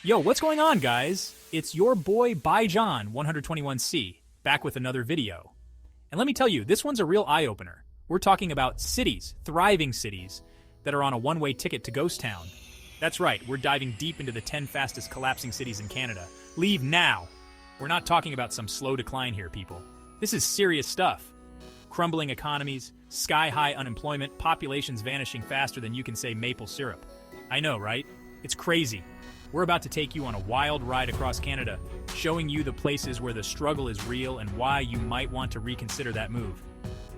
Yo, what's going on, guys? It's your boy By John 121C, back with another video. And let me tell you, this one's a real eye-opener. We're talking about cities, thriving cities, that are on a one-way ticket to ghost town. That's right, we're diving deep into the 10 fastest collapsing cities in Canada. Leave now! We're not talking about some slow decline here, people. This is serious stuff. Crumbling economies, sky-high unemployment, populations vanishing faster than you can say maple syrup. I know, right? It's crazy. We're about to take you on a wild ride across Canada, showing you the places where the struggle is real and why you might want to reconsider that move.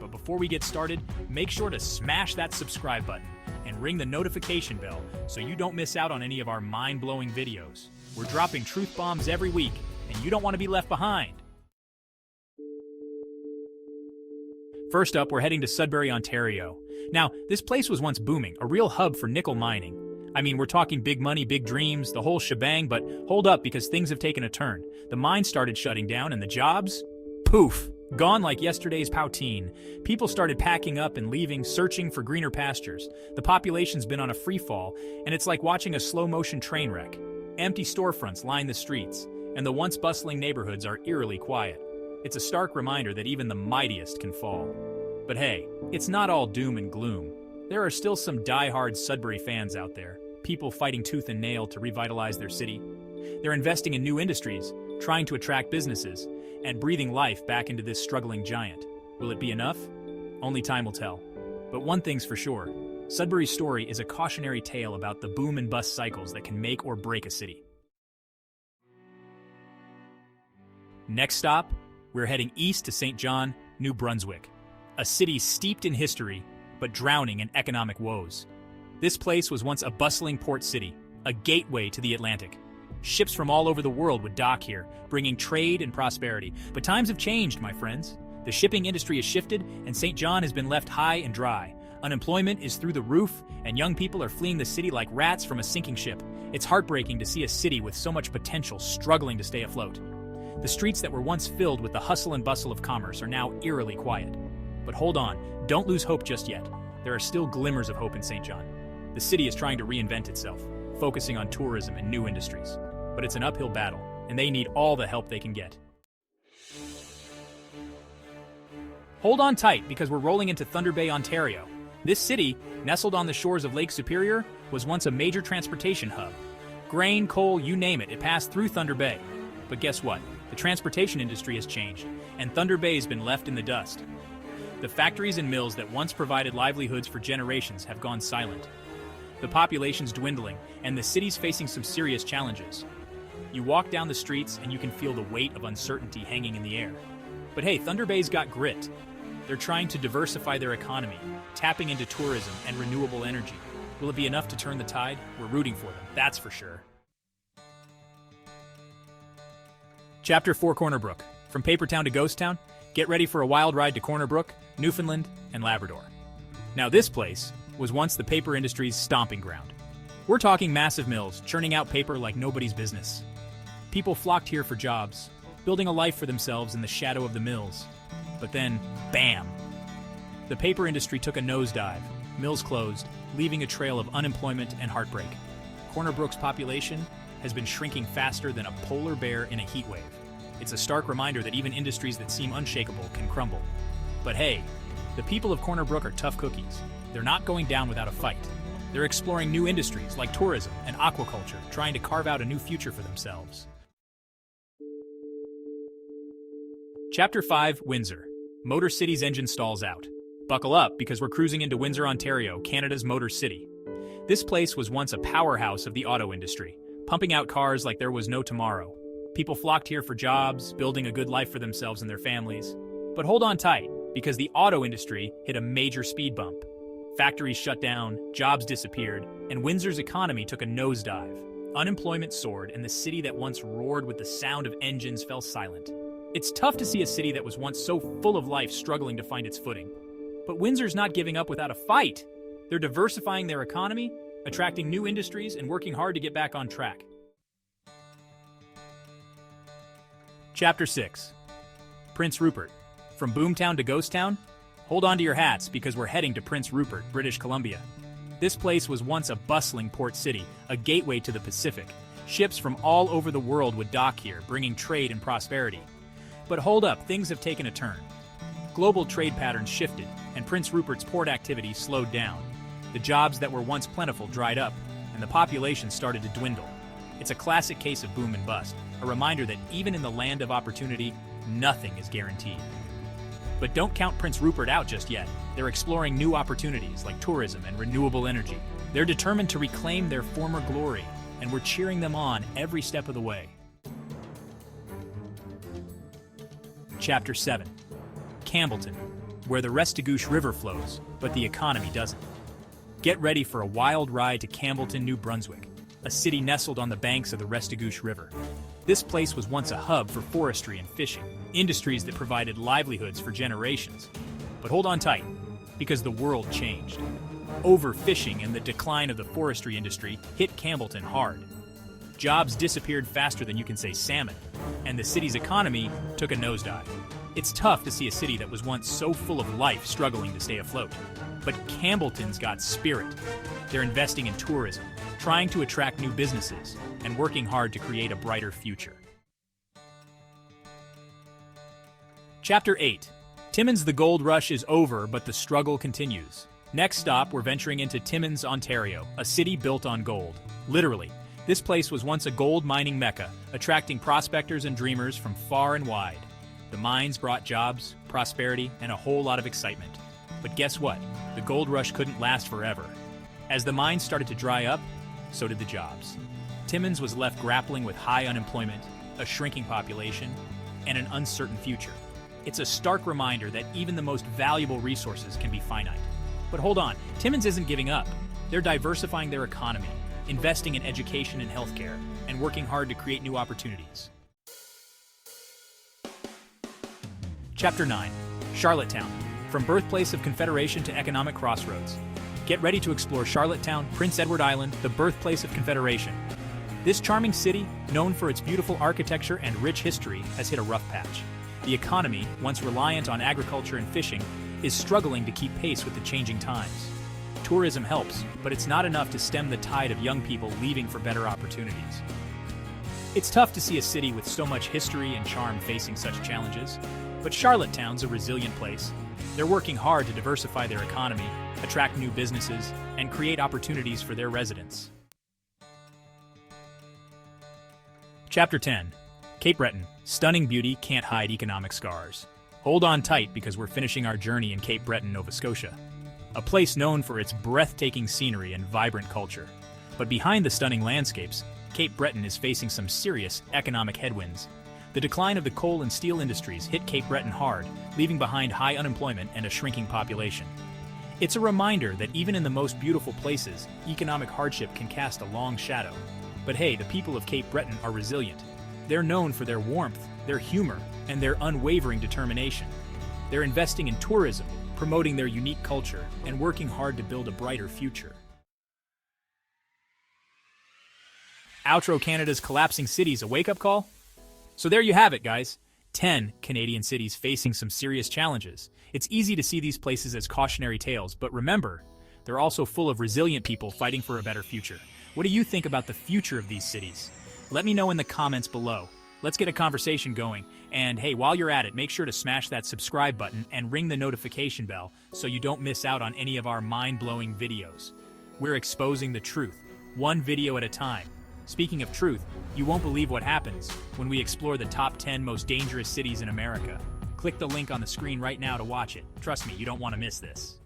But before we get started, make sure to smash that subscribe button and ring the notification bell so you don't miss out on any of our mind-blowing videos. We're dropping truth bombs every week, and you don't want to be left behind. First up, we're heading to Sudbury, Ontario. Now, this place was once booming, a real hub for nickel mining. I mean, we're talking big money, big dreams, the whole shebang, but hold up because things have taken a turn. The mines started shutting down and the jobs? Poof! Gone like yesterday's poutine. People started packing up and leaving, searching for greener pastures. The population's been on a free fall, and it's like watching a slow-motion train wreck. Empty storefronts line the streets, and the once bustling neighborhoods are eerily quiet. It's a stark reminder that even the mightiest can fall. But hey, it's not all doom and gloom. There are still some die-hard Sudbury fans out there, people fighting tooth and nail to revitalize their city. They're investing in new industries, trying to attract businesses, and breathing life back into this struggling giant. Will it be enough? Only time will tell. But one thing's for sure, Sudbury's story is a cautionary tale about the boom and bust cycles that can make or break a city. Next stop, we're heading east to St. John, New Brunswick, a city steeped in history, but drowning in economic woes. This place was once a bustling port city, a gateway to the Atlantic. Ships from all over the world would dock here, bringing trade and prosperity. But times have changed, my friends. The shipping industry has shifted, and St. John has been left high and dry. Unemployment is through the roof, and young people are fleeing the city like rats from a sinking ship. It's heartbreaking to see a city with so much potential struggling to stay afloat. The streets that were once filled with the hustle and bustle of commerce are now eerily quiet. But hold on, don't lose hope just yet. There are still glimmers of hope in St. John. The city is trying to reinvent itself, focusing on tourism and new industries. But it's an uphill battle, and they need all the help they can get. Hold on tight, because we're rolling into Thunder Bay, Ontario. This city, nestled on the shores of Lake Superior, was once a major transportation hub. Grain, coal, you name it, it passed through Thunder Bay. But guess what? The transportation industry has changed, and Thunder Bay has been left in the dust. The factories and mills that once provided livelihoods for generations have gone silent. The population's dwindling, and the city's facing some serious challenges. You walk down the streets and you can feel the weight of uncertainty hanging in the air. But hey, Thunder Bay's got grit. They're trying to diversify their economy, tapping into tourism and renewable energy. Will it be enough to turn the tide? We're rooting for them, that's for sure. Chapter 4, Corner Brook. From paper town to ghost town, get ready for a wild ride to Corner Brook, Newfoundland, and Labrador. Now this place was once the paper industry's stomping ground. We're talking massive mills, churning out paper like nobody's business. People flocked here for jobs, building a life for themselves in the shadow of the mills. But then, bam! The paper industry took a nosedive, mills closed, leaving a trail of unemployment and heartbreak. Corner Brook's population has been shrinking faster than a polar bear in a heat wave. It's a stark reminder that even industries that seem unshakable can crumble. But hey, the people of Corner Brook are tough cookies. They're not going down without a fight. They're exploring new industries like tourism and aquaculture, trying to carve out a new future for themselves. Chapter 5, Windsor. Motor City's engine stalls out. Buckle up because we're cruising into Windsor, Ontario, Canada's Motor City. This place was once a powerhouse of the auto industry, pumping out cars like there was no tomorrow. People flocked here for jobs, building a good life for themselves and their families. But hold on tight, because the auto industry hit a major speed bump. Factories shut down, jobs disappeared, and Windsor's economy took a nosedive. Unemployment soared, and the city that once roared with the sound of engines fell silent. It's tough to see a city that was once so full of life struggling to find its footing. But Windsor's not giving up without a fight. They're diversifying their economy, attracting new industries, and working hard to get back on track. Chapter 6. Prince Rupert. From Boomtown to Ghost Town? Hold on to your hats because we're heading to Prince Rupert, British Columbia. This place was once a bustling port city, a gateway to the Pacific. Ships from all over the world would dock here, bringing trade and prosperity. But hold up, things have taken a turn. Global trade patterns shifted, and Prince Rupert's port activity slowed down. The jobs that were once plentiful dried up, and the population started to dwindle. It's a classic case of boom and bust, a reminder that even in the land of opportunity, nothing is guaranteed. But don't count Prince Rupert out just yet. They're exploring new opportunities like tourism and renewable energy. They're determined to reclaim their former glory, and we're cheering them on every step of the way. Chapter 7. Campbellton, where the Restigouche River flows, but the economy doesn't. Get ready for a wild ride to Campbellton, New Brunswick, a city nestled on the banks of the Restigouche River. This place was once a hub for forestry and fishing, industries that provided livelihoods for generations. But hold on tight, because the world changed. Overfishing and the decline of the forestry industry hit Campbellton hard. Jobs disappeared faster than you can say salmon, and the city's economy took a nosedive. It's tough to see a city that was once so full of life struggling to stay afloat. But Campbellton's got spirit. They're investing in tourism, trying to attract new businesses, and working hard to create a brighter future. Chapter 8. Timmins, the gold rush is over, but the struggle continues. Next stop, we're venturing into Timmins, Ontario, a city built on gold. Literally, this place was once a gold mining mecca, attracting prospectors and dreamers from far and wide. The mines brought jobs, prosperity, and a whole lot of excitement. But guess what? The gold rush couldn't last forever. As the mines started to dry up, so did the jobs. Timmins was left grappling with high unemployment, a shrinking population, and an uncertain future. It's a stark reminder that even the most valuable resources can be finite. But hold on, Timmins isn't giving up. They're diversifying their economy, investing in education and healthcare, and working hard to create new opportunities. Chapter 9. Charlottetown, from birthplace of Confederation to economic crossroads. Get ready to explore Charlottetown, Prince Edward Island, the birthplace of Confederation. This charming city, known for its beautiful architecture and rich history, has hit a rough patch. The economy, once reliant on agriculture and fishing, is struggling to keep pace with the changing times. Tourism helps, but it's not enough to stem the tide of young people leaving for better opportunities. It's tough to see a city with so much history and charm facing such challenges, but Charlottetown's a resilient place. They're working hard to diversify their economy, attract new businesses, and create opportunities for their residents. Chapter 10. Cape Breton, stunning beauty can't hide economic scars. Hold on tight because we're finishing our journey in Cape Breton, Nova Scotia, a place known for its breathtaking scenery and vibrant culture. But behind the stunning landscapes, Cape Breton is facing some serious economic headwinds. The decline of the coal and steel industries hit Cape Breton hard, leaving behind high unemployment and a shrinking population. It's a reminder that even in the most beautiful places, economic hardship can cast a long shadow. But hey, the people of Cape Breton are resilient. They're known for their warmth, their humor, and their unwavering determination. They're investing in tourism, promoting their unique culture, and working hard to build a brighter future. Outro Canada's collapsing cities, a wake-up call? So there you have it, guys. 10 Canadian cities facing some serious challenges. It's easy to see these places as cautionary tales, but remember, they're also full of resilient people fighting for a better future. What do you think about the future of these cities? Let me know in the comments below. Let's get a conversation going. And hey, while you're at it, make sure to smash that subscribe button and ring the notification bell so you don't miss out on any of our mind-blowing videos. We're exposing the truth, one video at a time. Speaking of truth, you won't believe what happens when we explore the top 10 most dangerous cities in America. Click the link on the screen right now to watch it. Trust me, you don't want to miss this.